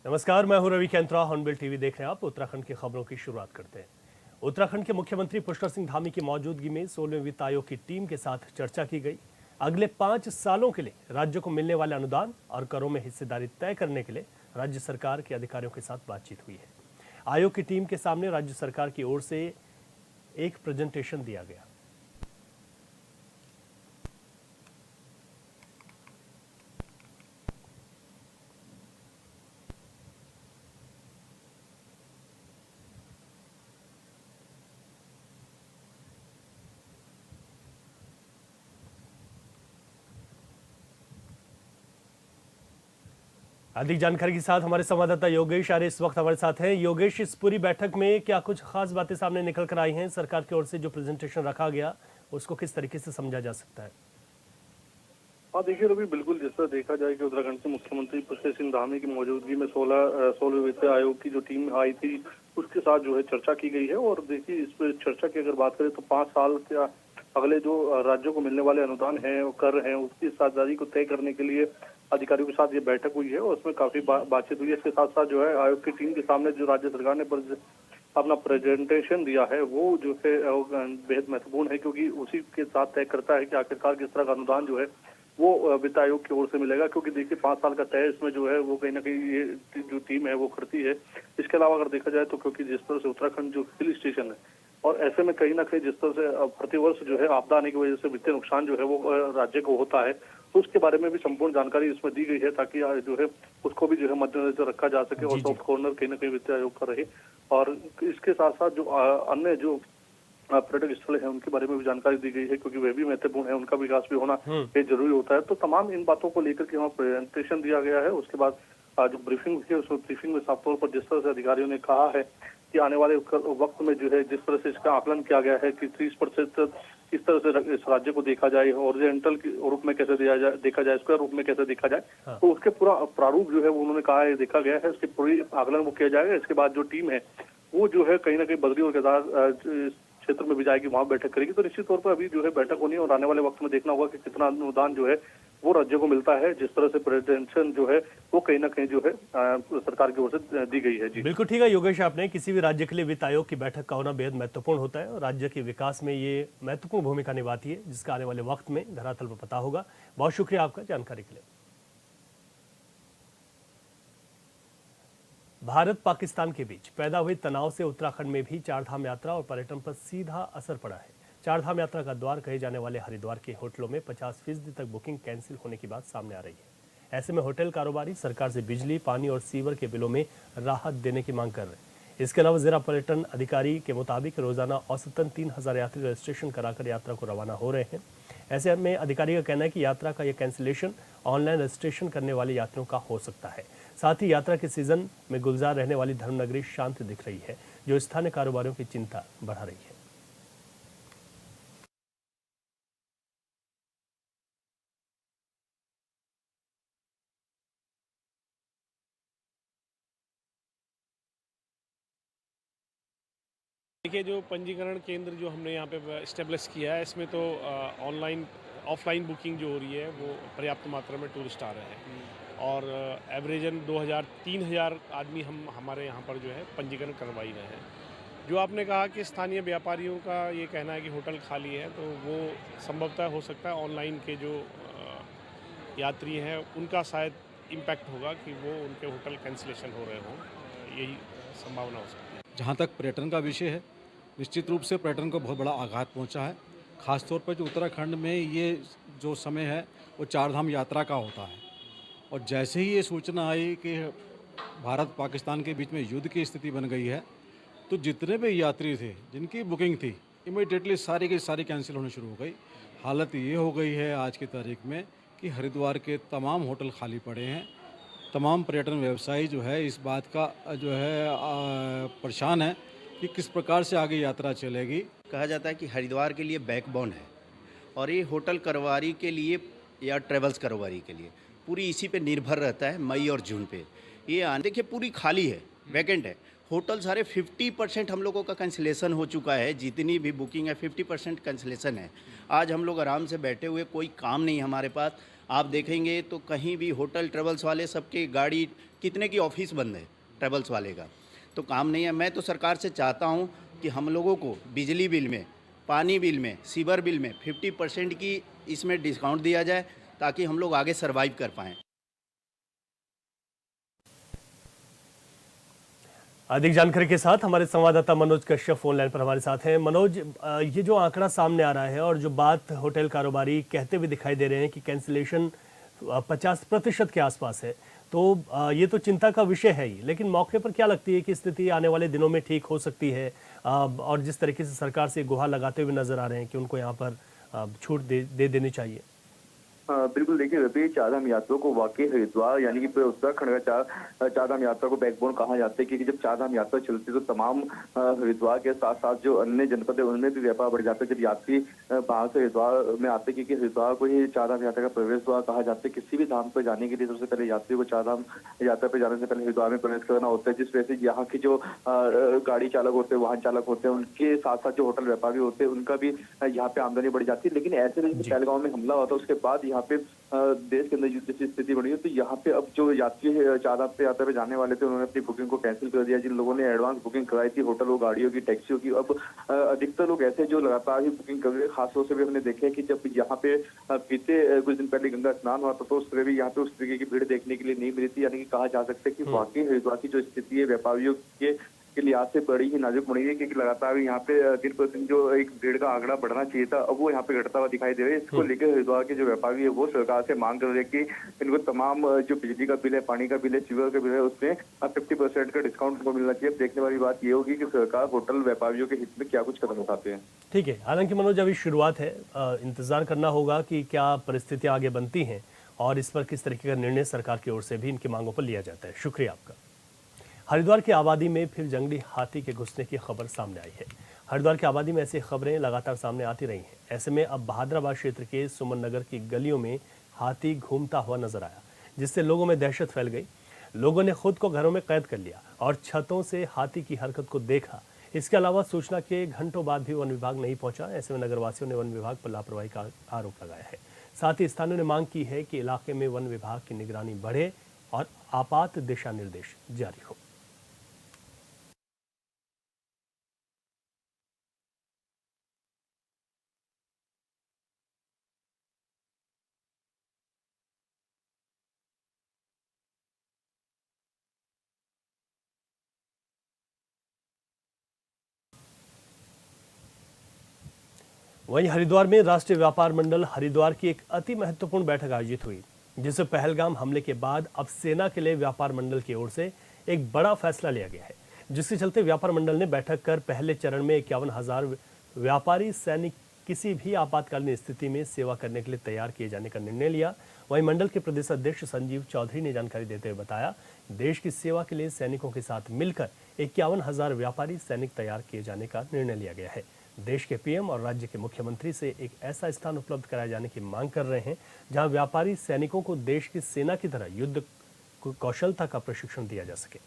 नमस्कार, मैं हूं रवि कैंत्रा। हॉर्नबिल टीवी देख रहे हैं आप। उत्तराखंड की खबरों की शुरुआत करते हैं। उत्तराखंड के मुख्यमंत्री पुष्कर सिंह धामी की मौजूदगी में 16वें वित्त आयोग की टीम के साथ चर्चा की गई। अगले 5 सालों के लिए राज्य को मिलने वाले अनुदान और करों में हिस्सेदारी तय करने के लिए राज्य सरकार के अधिकारियों के साथ बातचीत हुई है। आयोग की टीम के सामने राज्य सरकार की ओर से एक प्रेजेंटेशन दिया गया। अधिक जानकारी के साथ हमारे संवाददाता योगेश आर्य इस वक्त हमारे साथ हैं। योगेश, इस पूरी बैठक में क्या कुछ खास बातें सामने निकल कर आई हैं? सरकार की ओर से जो प्रेजेंटेशन रखा गया उसको किस तरीके से समझा जा सकता है? हाँ देखिए रवि, बिल्कुल जिस तरह देखा जाए कि उत्तराखंड के मुख्यमंत्री पुष्कर सिंह धामी की मौजूदगी में 16वें वित्त आयोग की जो टीम आई थी उसके साथ जो है चर्चा की गई है। और देखिए इस पर चर्चा की अगर बात करें तो 5 साल के अगले जो राज्यों को मिलने वाले अनुदान हैं, कर हैं, उसकी साझेदारी को तय करने के लिए अधिकारियों के साथ ये बैठक हुई है और उसमें काफी बातचीत हुई है। इसके साथ साथ जो है आयोग की टीम के सामने जो राज्य सरकार ने अपना प्रेजेंटेशन दिया है वो जो है बेहद महत्वपूर्ण है, क्योंकि उसी के साथ तय करता है कि आखिरकार किस तरह का अनुदान जो है वो वित्त आयोग की ओर से मिलेगा। क्योंकि देखिए 5 साल का तय इसमें जो है वो कहीं ना कहीं ये जो टीम है वो करती है। इसके अलावा अगर देखा जाए तो क्योंकि जिस तरह से उत्तराखंड जो हिल स्टेशन है और ऐसे में कहीं ना कहीं जिस तरह से प्रतिवर्ष जो है आपदा आने की वजह से वित्तीय नुकसान जो है वो राज्य को होता है, तो उसके बारे में भी संपूर्ण जानकारी इसमें दी गई है ताकि जो है उसको भी जो है मद्देनजर रखा जा सके और सॉफ्ट कॉर्नर कहीं ना कहीं वित्त आयोग का रहे। और इसके साथ साथ जो अन्य जो पर्यटक स्थल है उनके बारे में भी जानकारी दी गई है, क्योंकि वह भी महत्वपूर्ण है, उनका विकास भी होना ये जरूरी होता है। तो तमाम इन बातों को लेकर के वहाँ प्रेजेंटेशन दिया गया है। उसके बाद जो ब्रीफिंग हुई है उसमें ब्रीफिंग में साफ तौर पर जिस तरह से अधिकारियों ने कहा है कि आने वाले वक्त में जो है जिस तरह से इसका आकलन किया गया है कि 30% किस तरह से इस राज्य को देखा जाए, ओरिजेंटल के रूप में कैसे देखा जाए, स्क्वायर रूप में कैसे देखा जाए, तो उसके पूरा प्रारूप जो है वो उन्होंने कहा है देखा गया है। इसके पूरी आकलन वो किया जाएगा। इसके बाद जो टीम है वो जो है कहीं ना कहीं बद्री और केदार क्षेत्र में भी जाएगी, वहां बैठक करेगी। तो निश्चित तौर पर अभी जो है बैठक होनी है और आने वाले वक्त में देखना होगा कि कितना अनुदान जो है वो राज्य को मिलता है। जिस तरह से प्रेजेंटेशन जो है वो कहीं ना कहीं जो है सरकार की ओर से दी गई है। जी बिल्कुल ठीक है योगेश, आपने किसी भी राज्य के लिए वित्त आयोग की बैठक का होना बेहद महत्वपूर्ण होता है और राज्य के विकास में ये महत्वपूर्ण भूमिका निभाती है, जिसका आने वाले वक्त में धरातल पर पता होगा। बहुत शुक्रिया आपका जानकारी के लिए। भारत पाकिस्तान के बीच पैदा हुए तनाव से उत्तराखंड में भी चारधाम यात्रा और पर्यटन पर सीधा असर पड़ा है। चारधाम यात्रा का द्वार कहे जाने वाले हरिद्वार के होटलों में 50% तक बुकिंग कैंसिल होने की बात सामने आ रही है। ऐसे में होटल कारोबारी सरकार से बिजली, पानी और सीवर के बिलों में राहत देने की मांग कर रहे हैं। इसके अलावा जिला पर्यटन अधिकारी के मुताबिक रोजाना औसतन 3000 यात्री रजिस्ट्रेशन कराकर यात्रा को रवाना हो रहे हैं। ऐसे में अधिकारी का कहना है कि यात्रा का यह कैंसिलेशन ऑनलाइन रजिस्ट्रेशन करने वाले यात्रियों का हो सकता है। साथ ही यात्रा के सीजन में गुलजार रहने वाली धर्मनगरी शांत दिख रही है, जो स्थानीय कारोबारियों की चिंता बढ़ा रही है। देखिए, जो पंजीकरण केंद्र जो हमने यहाँ पे इस्टेब्लिश किया है, इसमें तो ऑनलाइन ऑफलाइन बुकिंग जो हो रही है वो पर्याप्त मात्रा में टूरिस्ट आ रहे हैं और एवरेजन 2000-3000 आदमी हम हमारे यहाँ पर जो है पंजीकरण करवा ही रहे हैं। जो आपने कहा कि स्थानीय व्यापारियों का ये कहना है कि होटल खाली है, तो वो संभवतः हो सकता है ऑनलाइन के जो यात्री हैं उनका शायद इम्पैक्ट होगा कि वो उनके होटल कैंसिलेशन हो रहे हों, यही संभावना हो सकती है। जहाँ तक पर्यटन का विषय है, निश्चित रूप से पर्यटन को बहुत बड़ा आघात पहुँचा है। ख़ासतौर पर जो उत्तराखंड में ये जो समय है वो चारधाम यात्रा का होता है और जैसे ही ये सूचना आई कि भारत पाकिस्तान के बीच में युद्ध की स्थिति बन गई है, तो जितने भी यात्री थे जिनकी बुकिंग थी इमीडिएटली सारी की सारी कैंसिल होनी शुरू हो गई। हालत ये हो गई है आज की तारीख में कि हरिद्वार के तमाम होटल खाली पड़े हैं। तमाम पर्यटन व्यवसायी जो है इस बात का जो है परेशान है कि किस प्रकार से आगे यात्रा चलेगी। कहा जाता है कि हरिद्वार के लिए बैकबोन है और ये होटल कारोबारी के लिए या ट्रेवल्स कारोबारी के लिए पूरी इसी पे निर्भर रहता है। मई और जून पे ये देखिए पूरी खाली है, वैकेंट है। होटल सारे 50% हम लोगों का कैंसिलेशन हो चुका है। जितनी भी बुकिंग है 50% कैंसिलेशन है। आज हम लोग आराम से बैठे हुए, कोई काम नहीं हमारे पास। आप देखेंगे तो कहीं भी होटल ट्रेवल्स वाले सबके गाड़ी कितने की ऑफिस बंद है ट्रेवल्स वाले का, तो काम नहीं है। मैं तो सरकार से चाहता हूँ कि हम लोगों को बिजली बिल में, पानी बिल में, सीवर बिल में 50% की इसमें डिस्काउंट दिया जाए ताकि हम लोग आगे सर्वाइव कर पाएँ। अधिक जानकारी के साथ हमारे संवाददाता मनोज कश्यप फोन लाइन पर हमारे साथ हैं। मनोज, ये जो आंकड़ा सामने आ रहा है और जो बात होटल कारोबारी कहते हुए दिखाई दे रहे हैं कि कैंसिलेशन 50% के आसपास है, तो ये तो चिंता का विषय है ही, लेकिन मौके पर क्या लगती है कि स्थिति आने वाले दिनों में ठीक हो सकती है? और जिस तरीके से सरकार से गुहार लगाते हुए नजर आ रहे हैं कि उनको यहाँ पर छूट दे देनी चाहिए। बिल्कुल, देखिए रवि, चारधाम यात्रियों को वाकई हरिद्वार यानी कि पूरे उत्तराखंड का चारधाम यात्रा को बैकबोन कहा जाता है, क्योंकि जब चारधाम यात्रा चलती है तो तमाम हरिद्वार के साथ साथ जो अन्य जनपद है उनमें भी व्यापार बढ़ जाता है। जब यात्री बाहर से हरिद्वार में आते हैं, क्योंकि हरिद्वार को ही चारधाम यात्रा का प्रवेश द्वार कहा जाता है। किसी भी धाम पर जाने के लिए सबसे पहले यात्री को चारधाम यात्रा पर जाने से पहले हरिद्वार में प्रवेश करना होता है, जिस वजह से यहाँ के जो गाड़ी चालक होते हैं, वाहन चालक होते हैं, उनके साथ साथ जो होटल व्यापारी होते हैं उनका भी यहाँ पे आमदनी बढ़ जाती है। लेकिन ऐसे में पहलगांव में हमला हुआ था, उसके बाद यहाँ पे देश के अंदर युद्ध जैसी स्थिति बनी है, तो यहाँ पे अब जो यात्री चारधाम पे यात्रा पे जाने वाले थे उन्होंने अपनी बुकिंग को कैंसिल कर दिया। जिन लोगों ने एडवांस बुकिंग कराई थी होटलों, गाड़ियों की, टैक्सियों की, अब अधिकतर लोग ऐसे जो लगातार ही बुकिंग कर रहे हैं। खासतौर से भी हमने देखा है कि जब यहाँ पे बीते कुछ दिन पहले गंगा स्नान हुआ था तो उस तरह भी यहाँ पे उस तरीके की भीड़ देखने के लिए नहीं मिली थी। यानी कि कहा जा सकता है कि वाकई हरिद्वार की जो स्थिति है व्यापारियों के लिहाज से बड़ी ही नाजुक बनी है, क्योंकि लगातार यहाँ पे दिन पर दिन जो एक भीड़ का आंकड़ा बढ़ना चाहिए था अब वो यहाँ पे घटता हुआ दिखाई दे रहा है। इसको लेकर हरिद्वार के जो व्यापारी है वो सरकार से मांग कर रहे हैं कि इनको तमाम जो बिजली का बिल है, पानी का बिल है, सीवर का बिल है, उसमें 50% का डिस्काउंट को मिलना चाहिए। अब देखने वाली बात ये होगी कि सरकार होटल व्यापारियों के हित में क्या कुछ कदम उठाते हैं। ठीक है, हालांकि मनोज अभी शुरुआत है, इंतजार करना होगा कि क्या परिस्थितियां आगे बनती हैं और इस पर किस तरीके का निर्णय सरकार की ओर से भी इनकी मांगों पर लिया जाता है। शुक्रिया आपका। हरिद्वार की आबादी में फिर जंगली हाथी के घुसने की खबर सामने आई है। हरिद्वार की आबादी में ऐसी खबरें लगातार सामने आती रही हैं। ऐसे में अब बहादुराबाद क्षेत्र के सुमन नगर की गलियों में हाथी घूमता हुआ नजर आया, जिससे लोगों में दहशत फैल गई। लोगों ने खुद को घरों में कैद कर लिया और छतों से हाथी की हरकत को देखा। इसके अलावा सूचना के घंटों बाद भी वन विभाग नहीं पहुंचा। ऐसे में नगरवासियों ने वन विभाग पर लापरवाही का आरोप लगाया है। साथ ही स्थानीयों ने मांग की है कि इलाके में वन विभाग की निगरानी बढ़े और आपात दिशा निर्देश जारी हो। वहीं हरिद्वार में राष्ट्रीय व्यापार मंडल हरिद्वार की एक अति महत्वपूर्ण बैठक आयोजित हुई, जिसे पहलगाम हमले के बाद अब सेना के लिए व्यापार मंडल की ओर से एक बड़ा फैसला लिया गया है, जिसके चलते व्यापार मंडल ने बैठक कर पहले चरण में 51,000 व्यापारी सैनिक किसी भी आपातकालीन स्थिति में सेवा करने के लिए तैयार किए जाने का निर्णय लिया। वहीं मंडल के प्रदेश अध्यक्ष संजीव चौधरी ने जानकारी देते हुए बताया, देश की सेवा के लिए सैनिकों के साथ मिलकर 51,000 व्यापारी सैनिक तैयार किए जाने का निर्णय लिया गया है। देश के पीएम और राज्य के मुख्यमंत्री से एक ऐसा स्थान उपलब्ध कराए जाने की मांग कर रहे हैं जहां व्यापारी सैनिकों को देश की सेना की तरह युद्ध कौशलता का प्रशिक्षण दिया जा सके।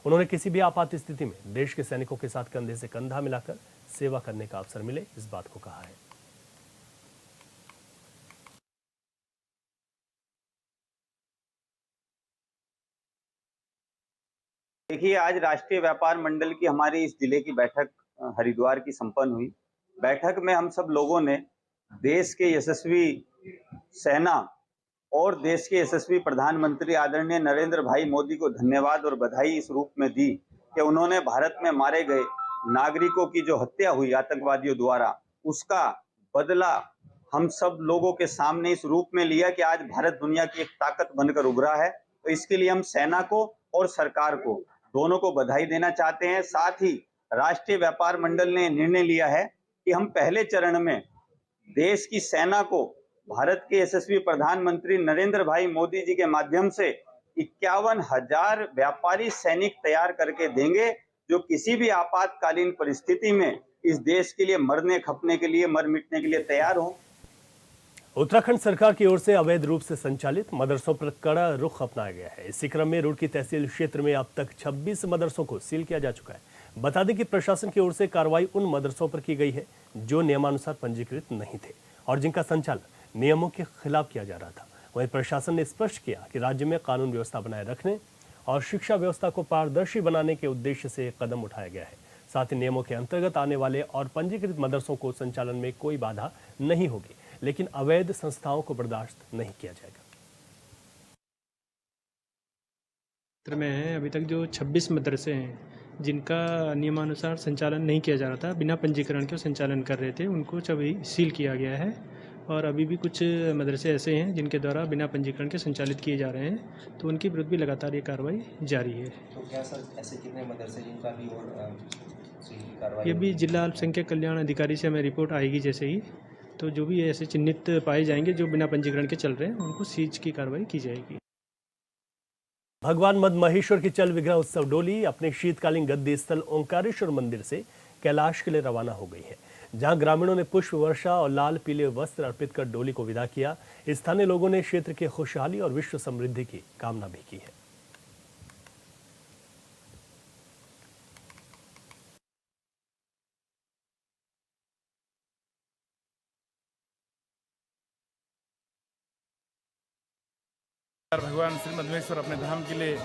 उन्होंने किसी भी आपात स्थिति में देश के सैनिकों के साथ कंधे से कंधा मिलाकर सेवा करने का अवसर मिले, इस बात को कहा है। देखिए, आज राष्ट्रीय व्यापार मंडल की हमारी इस जिले की बैठक हरिद्वार की संपन्न हुई। बैठक में हम सब लोगों ने देश के यशस्वी सेना और देश के यशस्वी प्रधानमंत्री आदरणीय नरेंद्र भाई मोदी को धन्यवाद और बधाई इस रूप में दी कि उन्होंने भारत में मारे गए नागरिकों की जो हत्या हुई आतंकवादियों द्वारा, उसका बदला हम सब लोगों के सामने इस रूप में लिया कि आज भारत दुनिया की एक ताकत बनकर उभरा है। तो इसके लिए हम सेना को और सरकार को दोनों को बधाई देना चाहते हैं। साथ ही राष्ट्रीय व्यापार मंडल ने निर्णय लिया है कि हम पहले चरण में देश की सेना को भारत के यशस्वी प्रधानमंत्री नरेंद्र भाई मोदी जी के माध्यम से 51,000 व्यापारी सैनिक तैयार करके देंगे, जो किसी भी आपातकालीन परिस्थिति में इस देश के लिए मरने खपने के लिए, मर मिटने के लिए तैयार हों। उत्तराखंड सरकार की ओर से अवैध रूप से संचालित मदरसों पर कड़ा रुख अपनाया गया है। इसी क्रम में रुड़की तहसील क्षेत्र में अब तक 26 मदरसों को सील किया जा चुका है। बता दें कि प्रशासन की ओर से कार्रवाई उन मदरसों पर की गई है जो नियमानुसार पंजीकृत नहीं थे और जिनका संचालन नियमों के खिलाफ किया जा रहा था। वहीं प्रशासन ने स्पष्ट किया कि राज्य में कानून व्यवस्था बनाए रखने और शिक्षा व्यवस्था को पारदर्शी बनाने के उद्देश्य से कदम उठाया गया है। साथ ही नियमों के अंतर्गत आने वाले और पंजीकृत मदरसों को संचालन में कोई बाधा नहीं होगी, लेकिन अवैध संस्थाओं को बर्दाश्त नहीं किया जाएगा। में है अभी तक जो 26 मदरसे हैं जिनका नियमानुसार संचालन नहीं किया जा रहा था, बिना पंजीकरण के संचालन कर रहे थे, उनको सभी सील किया गया है। और अभी भी कुछ मदरसे ऐसे हैं जिनके द्वारा बिना पंजीकरण के संचालित किए जा रहे हैं, तो उनके विरुद्ध भी लगातार ये कार्रवाई जारी है। तो क्या सर ऐसे कितने मदरसे जिनका भी और सील की कार्रवाई? ये भी जिला अल्पसंख्यक कल्याण अधिकारी से हमें रिपोर्ट आएगी जैसे ही, तो जो भी ऐसे चिन्हित पाए जाएंगे जो बिना पंजीकरण के चल रहे हैं उनको सीज की कार्रवाई की जाएगी। भगवान मद महेश्वर की चल विग्रह उत्सव डोली अपने शीतकालीन गद्दी स्थल ओंकारेश्वर मंदिर से कैलाश के लिए रवाना हो गई है, जहां ग्रामीणों ने पुष्प वर्षा और लाल पीले वस्त्र अर्पित कर डोली को विदा किया। स्थानीय लोगों ने क्षेत्र की खुशहाली और विश्व समृद्धि की कामना भी की है। भगवान श्री मधमेश्वर अपने धाम के लिए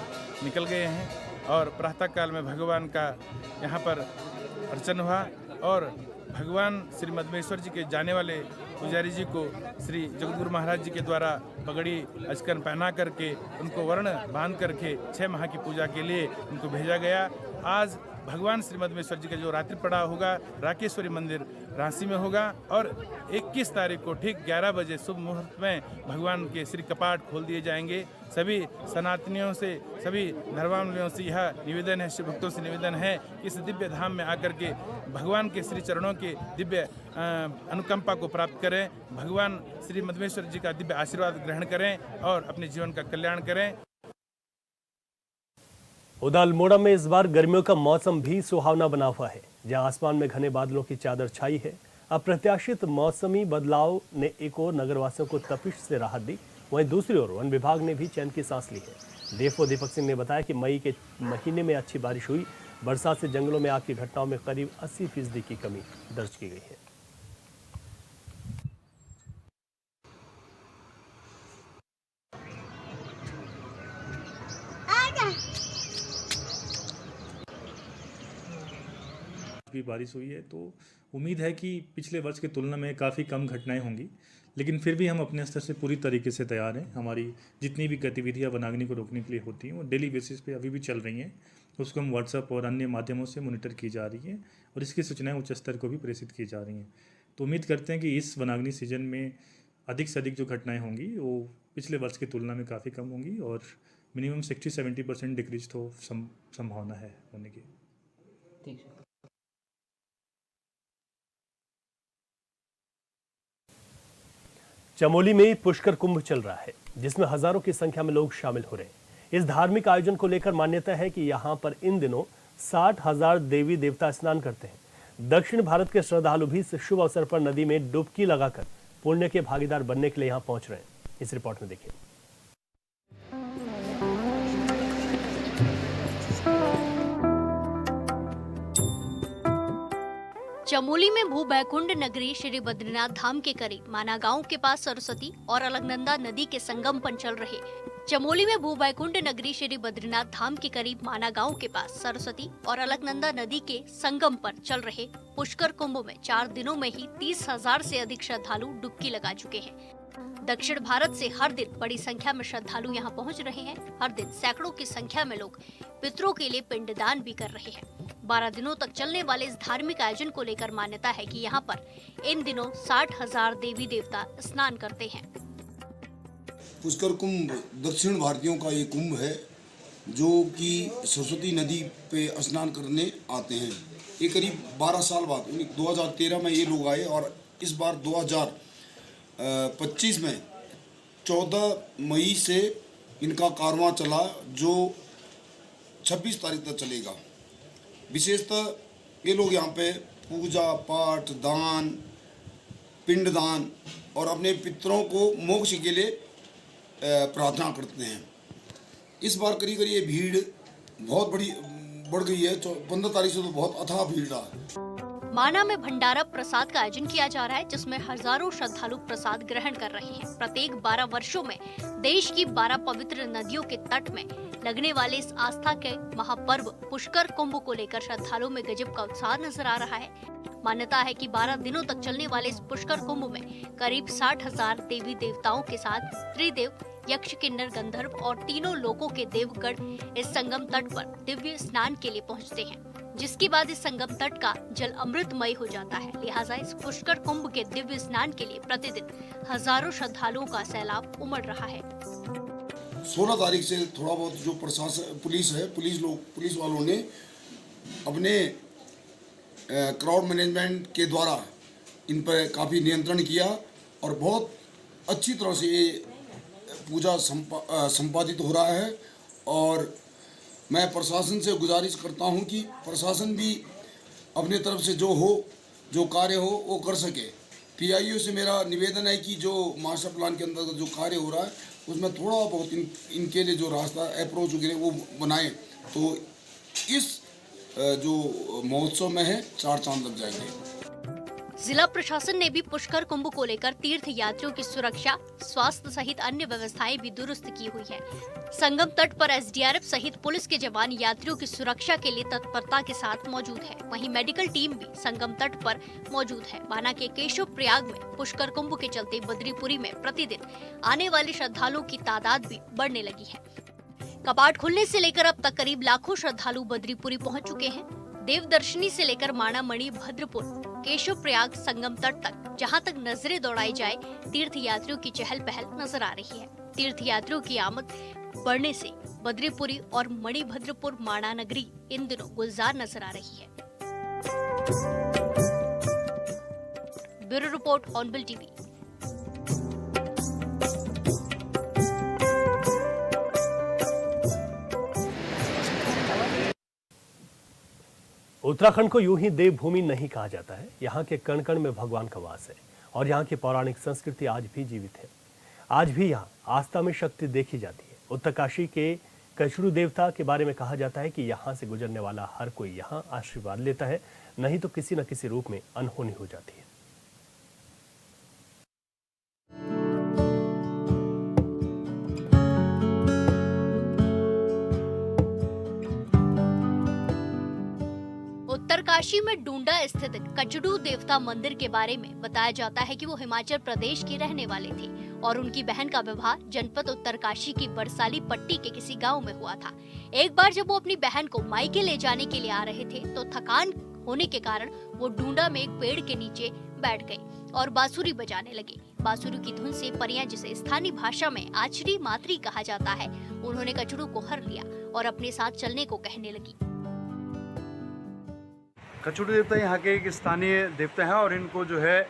निकल गए हैं और प्रातः काल में भगवान का यहाँ पर अर्चन हुआ और भगवान श्री मधमेश्वर जी के जाने वाले पुजारी जी को श्री जगतगुरु महाराज जी के द्वारा पगड़ी अचकन पहना करके उनको वर्ण बांध करके 6 माह की पूजा के लिए उनको भेजा गया। आज भगवान श्री मधमेश्वर जी का जो रात्रि पड़ाव होगा राकेश्वरी मंदिर रांची में होगा और 21 तारीख को ठीक 11 बजे शुभ मुहूर्त में भगवान के श्री कपाट खोल दिए जाएंगे। सभी सनातनियों से, सभी धर्मावलंबियों से यह निवेदन है, शिव भक्तों से निवेदन है कि इस दिव्य धाम में आकर के भगवान के श्री चरणों के दिव्य अनुकंपा को प्राप्त करें, भगवान श्री मधमेश्वर जी का दिव्य आशीर्वाद ग्रहण करें और अपने जीवन का कल्याण करें। उधर अल्मोड़ा में इस बार गर्मियों का मौसम भी सुहावना बना हुआ है, जहां आसमान में घने बादलों की चादर छाई है। अप्रत्याशित मौसमी बदलाव ने एक और नगरवासियों को तपिश से राहत दी, वहीं दूसरी ओर वन विभाग ने भी चैन की सांस ली है। डीएफओ दीपक सिंह ने बताया कि मई के महीने में अच्छी बारिश हुई, बरसात से जंगलों में आग की घटनाओं में करीब 80% की कमी दर्ज की गई है। भी बारिश हुई है तो उम्मीद है कि पिछले वर्ष की तुलना में काफ़ी कम घटनाएं होंगी, लेकिन फिर भी हम अपने स्तर से पूरी तरीके से तैयार हैं। हमारी जितनी भी गतिविधियां वनाग्नि को रोकने के लिए होती हैं वो डेली बेसिस पे अभी भी चल रही हैं। उसको हम व्हाट्सएप और अन्य माध्यमों से मॉनिटर की जा रही हैं और इसकी सूचनाएं उच्च स्तर को भी प्रेषित की जा रही हैं। तो उम्मीद करते हैं कि इस वनाग्नि सीजन में अधिक से अधिक जो घटनाएँ होंगी वो पिछले वर्ष की तुलना में काफ़ी कम होंगी और मिनिमम 60-70% डिक्रीज तो संभावना है होने की। ठीक है। चमोली में पुष्कर कुंभ चल रहा है, जिसमें हजारों की संख्या में लोग शामिल हो रहे हैं। इस धार्मिक आयोजन को लेकर मान्यता है कि यहाँ पर इन दिनों 60,000 देवी देवता स्नान करते हैं। दक्षिण भारत के श्रद्धालु भी इस शुभ अवसर पर नदी में डुबकी लगाकर पुण्य के भागीदार बनने के लिए यहाँ पहुंच रहे हैं। इस रिपोर्ट में देखिए। चमोली में भू बैकुंठ नगरी श्री बद्रीनाथ धाम के करीब माना गांव के पास सरस्वती और अलकनंदा नदी के संगम पर चल रहे चमोली में भू बैकुंठ नगरी श्री बद्रीनाथ धाम के करीब माना गांव के पास सरस्वती और अलकनंदा नदी के संगम पर चल रहे पुष्कर कुंभ में 4 दिनों में ही 30,000 से अधिक श्रद्धालु डुबकी लगा चुके हैं। दक्षिण भारत से हर दिन बड़ी संख्या में श्रद्धालु यहां पहुंच रहे हैं। हर दिन सैकड़ों की संख्या में लोग पितरों के लिए पिंडदान भी कर रहे हैं। 12 दिनों तक चलने वाले इस धार्मिक आयोजन को लेकर मान्यता है कि यहाँ पर इन दिनों 60,000 देवी देवता स्नान करते हैं। पुष्कर कुंभ दक्षिण भारतीयों का ये कुंभ है जो कि सरस्वती नदी पे स्नान करने आते हैं। ये करीब 12 साल बाद 2013 में ये लोग आए और इस बार 2025 में 14 मई से इनका कारवां चला जो 26 तारीख तक चलेगा। विशेषतः ये लोग यहाँ पे पूजा पाठ, दान, पिंडदान और अपने पितरों को मोक्ष के लिए प्रार्थना करते हैं। इस बार करीब ये भीड़ बहुत बढ़ गई है। 15 तारीख से तो बहुत अथाह भीड़ रहा है। माना में भंडारा प्रसाद का आयोजन किया जा रहा है, जिसमें हजारों श्रद्धालु प्रसाद ग्रहण कर रहे हैं। प्रत्येक 12 वर्षों में देश की 12 पवित्र नदियों के तट में लगने वाले इस आस्था के महापर्व पुष्कर कुंभ को लेकर श्रद्धालुओं में गजब का उत्साह नजर आ रहा है। मान्यता है कि 12 दिनों तक चलने वाले इस पुष्कर कुंभ में करीब 60,000 देवी देवताओं के साथ त्रिदेव, यक्ष, किन्नर, गंधर्व और तीनों लोकों के देवगण इस संगम तट पर दिव्य स्नान के लिए पहुंचते हैं, जिसके बाद इस संगम तट का जल अमृतमय हो जाता है। लिहाजा इस पुष्कर कुंभ के दिव्य स्नान के लिए प्रतिदिन हजारों श्रद्धालुओं का सैलाब उमड़ रहा है। 16 तारीख से थोड़ा बहुत जो प्रशासन पुलिस वालों ने अपने क्राउड मैनेजमेंट के द्वारा इन पर काफ़ी नियंत्रण किया और बहुत अच्छी तरह से ये पूजा संपादित हो रहा है। और मैं प्रशासन से गुजारिश करता हूं कि प्रशासन भी अपने तरफ से जो कार्य हो वो कर सके। पीआईओ से मेरा निवेदन है कि जो मास्टर प्लान के अंदर जो कार्य हो रहा है उसमें थोड़ा बहुत इनके लिए जो रास्ता अप्रोच वगैरह वो बनाएं, तो इस जो महोत्सव में है 4 चांद लग जाएंगे। जिला प्रशासन ने भी पुष्कर कुंभ को लेकर तीर्थ यात्रियों की सुरक्षा, स्वास्थ्य सहित अन्य व्यवस्थाएं भी दुरुस्त की हुई है। संगम तट पर एसडीआरएफ सहित पुलिस के जवान यात्रियों की सुरक्षा के लिए तत्परता के साथ मौजूद है। वहीं मेडिकल टीम भी संगम तट पर मौजूद है। माना के केशव प्रयाग में पुष्कर कुंभ के चलते बद्रीपुरी में प्रतिदिन आने वाले श्रद्धालुओं की तादाद भी बढ़ने लगी है। कपाट खुलने से लेकर अब तक करीब लाखों श्रद्धालु बद्रीपुरी पहुँच चुके हैं। देवदर्शनी से लेकर माणा मणि, भद्रपुर, केशव प्रयाग, संगम तट तक जहां तक नजरें दौड़ाई जाए, तीर्थ यात्रियों की चहल पहल नजर आ रही है। तीर्थ यात्रियों की आमद बढ़ने से बद्रीपुरी और मणिभद्रपुर माणा नगरी इन दिनों गुलजार नजर आ रही है। Bureau report, hornbill TV. Uttarakhand को यूं ही देवभूमि नहीं कहा जाता है। यहाँ के कण कण में भगवान का वास है और यहाँ की पौराणिक संस्कृति आज भी जीवित है। आज भी यहाँ आस्था में शक्ति देखी जाती है। उत्तरकाशी के कचरू देवता के बारे में कहा जाता है कि यहाँ से गुजरने वाला हर कोई यहाँ आशीर्वाद लेता है, नहीं तो किसी न किसी रूप में अनहोनी हो जाती है। उत्तरकाशी में डूंडा स्थित कचडू देवता मंदिर के बारे में बताया जाता है कि वो हिमाचल प्रदेश के रहने वाले थे और उनकी बहन का विवाह जनपद उत्तरकाशी की बरसाली पट्टी के किसी गांव में हुआ था। एक बार जब वो अपनी बहन को मायके ले जाने के लिए आ रहे थे तो थकान होने के कारण वो डूंडा में एक पेड़ के नीचे बैठ गए और बांसुरी बजाने लगे। बांसुरी की धुन से परियां, जिसे स्थानीय भाषा में आचरी मातरी कहा जाता है, उन्होंने कचडू को हर लिया और अपने साथ चलने को कहने लगी। कचडू देवता यहाँ के एक स्थानीय देवता हैं और इनको जो है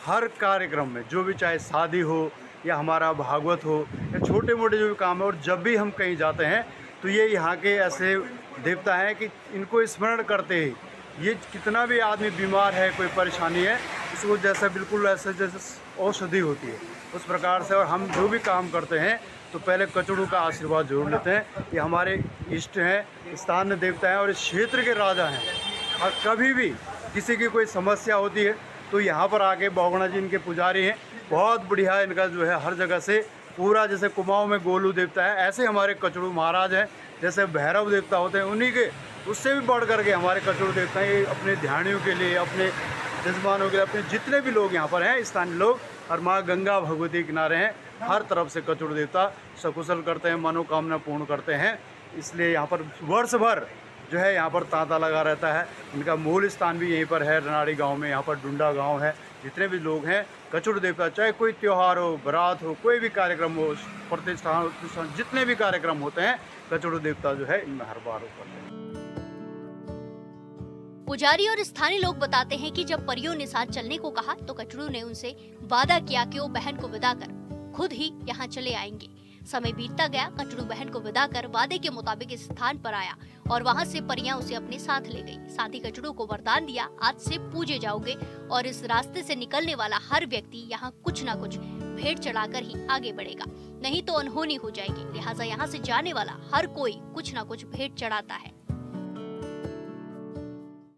हर कार्यक्रम में, जो भी चाहे शादी हो या हमारा भागवत हो या छोटे मोटे जो भी काम है, और जब भी हम कहीं जाते हैं तो ये यहाँ के ऐसे देवता हैं कि इनको स्मरण करते ही ये कितना भी आदमी बीमार है, कोई परेशानी है, इसको जैसा बिल्कुल ऐसे जैसे औषधि होती है उस प्रकार से। और हम जो भी काम करते हैं तो पहले कचडू का आशीर्वाद जरूर लेते हैं। ये हमारे इष्ट हैं, स्थानीय देवता हैं और इस क्षेत्र के राजा हैं। और कभी भी किसी की कोई समस्या होती है तो यहाँ पर आके बहुगुणा जी इनके पुजारी हैं, बहुत बढ़िया इनका जो है हर जगह से पूरा, जैसे कुमाऊं में गोलू देवता है, ऐसे हमारे कचडू महाराज हैं, जैसे भैरव देवता होते हैं उन्हीं के उससे भी बढ़ करके हमारे कचडू देवता हैं। ये अपने ध्यानियों के लिए, अपने जजमानों के लिए, अपने जितने भी लोग यहाँ पर हैं स्थानीय लोग, और माँ गंगा भगवती किनारे हैं, हर तरफ से कचडू देवता सकुशल करते हैं, मनोकामना पूर्ण करते हैं। इसलिए यहाँ पर वर्ष भर जो है यहाँ पर तांता लगा रहता है। इनका मूल स्थान भी यहीं पर है, रनाड़ी गांव में। यहाँ पर डूंडा गांव है। जितने भी लोग हैं कचडू देवता, चाहे कोई त्यौहार हो, बारात हो, कोई भी कार्यक्रम हो, प्रतिष्ठान, जितने भी कार्यक्रम होते हैं, कचडू देवता जो है इनमें हर बार होते हैं। पुजारी और स्थानीय लोग बताते हैं कि जब परियों ने साथ चलने को कहा तो कचडू ने उनसे वादा किया कि वो बहन को विदा कर खुद ही यहाँ चले आएंगे। समय बीतता गया, कचडू बहन को विदा कर वादे के मुताबिक इस स्थान पर आया और वहाँ से परियां उसे अपने साथ ले गई। साथ ही कचडू को वरदान दिया, आज से पूजे जाओगे और इस रास्ते से निकलने वाला हर व्यक्ति यहाँ कुछ न कुछ भेंट चढ़ाकर ही आगे बढ़ेगा, नहीं तो अनहोनी हो जाएगी। लिहाजा यहाँ से जाने वाला हर कोई कुछ न कुछ भेंट चढ़ाता है।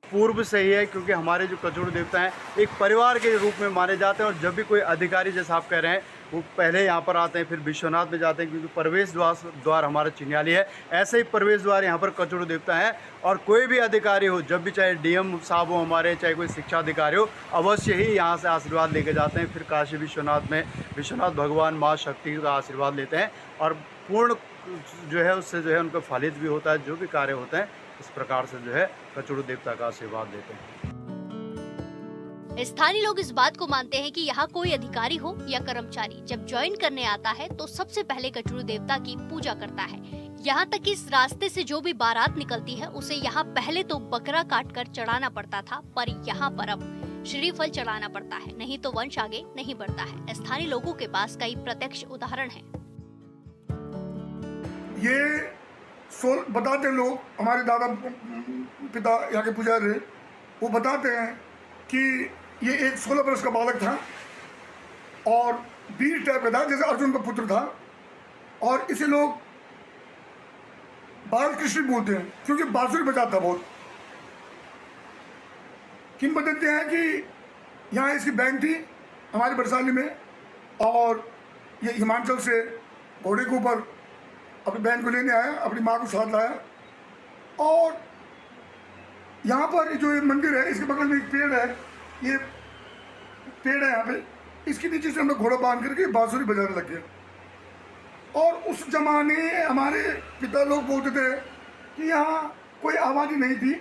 पूर्व से ही है, क्योंकि हमारे जो कचौड़ी देवता हैं एक परिवार के रूप में माने जाते हैं। और जब भी कोई अधिकारी, जैसा आप कह रहे हैं, वो पहले यहाँ पर आते हैं, फिर विश्वनाथ में जाते हैं, क्योंकि प्रवेश द्वार हमारा चिन्याली है। ऐसे ही प्रवेश द्वार यहाँ पर कचौड़ी देवता है। और कोई भी अधिकारी हो, जब भी चाहे डीएम साहब हो हमारे, चाहे कोई शिक्षा अधिकारी हो, अवश्य ही यहाँ से आशीर्वाद लेके जाते हैं। फिर काशी विश्वनाथ में विश्वनाथ भगवान माँ शक्ति का आशीर्वाद लेते हैं और पूर्ण जो है उससे जो है उनको फलित भी होता है। जो भी कार्य होते हैं इस प्रकार से जो है कचौड़ी देवता का आशीर्वाद लेते हैं। स्थानीय लोग इस बात को मानते हैं कि यहाँ कोई अधिकारी हो या कर्मचारी जब ज्वाइन करने आता है तो सबसे पहले कचौड़ी देवता की पूजा करता है। यहाँ तक कि इस रास्ते से जो भी बारात निकलती है उसे यहाँ पहले तो बकरा काटकर चढ़ाना पड़ता था, पर यहाँ पर अब श्रीफल चढ़ाना पड़ता है, नहीं तो वंश आगे नहीं बढ़ता है। स्थानीय लोगों के पास कई प्रत्यक्ष उदाहरण हैं। ये बताते लोग, हमारे दादा पिता यहाँ के पुजारी, वो बताते हैं कि ये एक 16 वर्ष का बालक था और वीर टाइप का था, जैसे अर्जुन का पुत्र था। और इसे लोग बाल कृष्ण बोलते हैं क्योंकि बांसुरी बजाता बहुत। किंवदंती है कि यहाँ इसकी बैंक थी हमारे बरसाली में, और ये हिमाचल से घोड़े के ऊपर अपनी बहन को लेने आया, अपनी माँ को साथ लाया। और यहाँ पर जो ये मंदिर है, इसके बगल में एक पेड़ है, ये पेड़ है यहाँ पे, इसके नीचे से हम लोग घोड़ा बांध करके बांसुरी बजाने लग गए। और उस जमाने हमारे पिता लोग बोलते थे कि यहाँ कोई आबादी नहीं थी,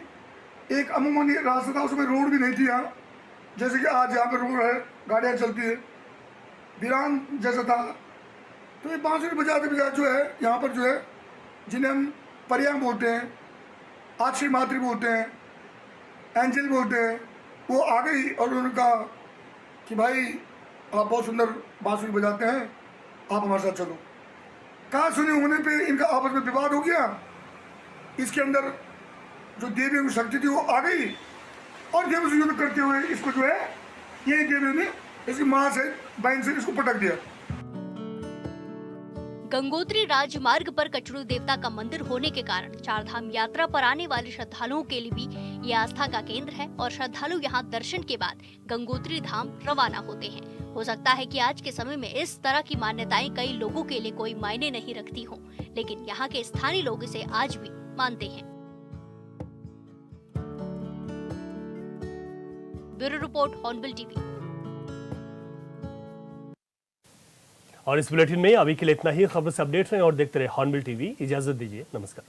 एक अमूमन रास्ता था, उसमें रोड भी नहीं थी यहाँ, जैसे कि आज यहाँ पर रोड है, गाड़ियाँ चलती है, वीरान जैसा था। तो ये बांसुरी बजाते बजाते जो है यहाँ पर जो है, जिन्हें हम परियां बोलते हैं, आक्षी मातृ बोलते हैं, एंजल बोलते हैं, वो आ गई और उन्होंने कहा कि भाई आप बहुत सुंदर बांसुरी बजाते हैं, आप हमारे साथ चलो। कहा सुने होने पे इनका आपस में विवाद हो गया। इसके अंदर जो देवी की शक्ति थी वो आ गई और देवी से युद्ध करते हुए इसको जो है, ये देवी ने इसकी माँ से, बहन से इसको पटक दिया। गंगोत्री राजमार्ग पर कचौड़ी देवता का मंदिर होने के कारण चारधाम यात्रा पर आने वाले श्रद्धालुओं के लिए भी ये आस्था का केंद्र है और श्रद्धालु यहाँ दर्शन के बाद गंगोत्री धाम रवाना होते हैं। हो सकता है कि आज के समय में इस तरह की मान्यताएं कई लोगों के लिए कोई मायने नहीं रखती हों, लेकिन यहाँ के स्थानीय लोग इसे आज भी मानते हैं। Bureau report, hornbill TV. और इस बुलेटिन में अभी के लिए इतना ही। खबर से अपडेट रहें और देखते रहे हॉर्नबिल टीवी। इजाजत दीजिए, नमस्कार।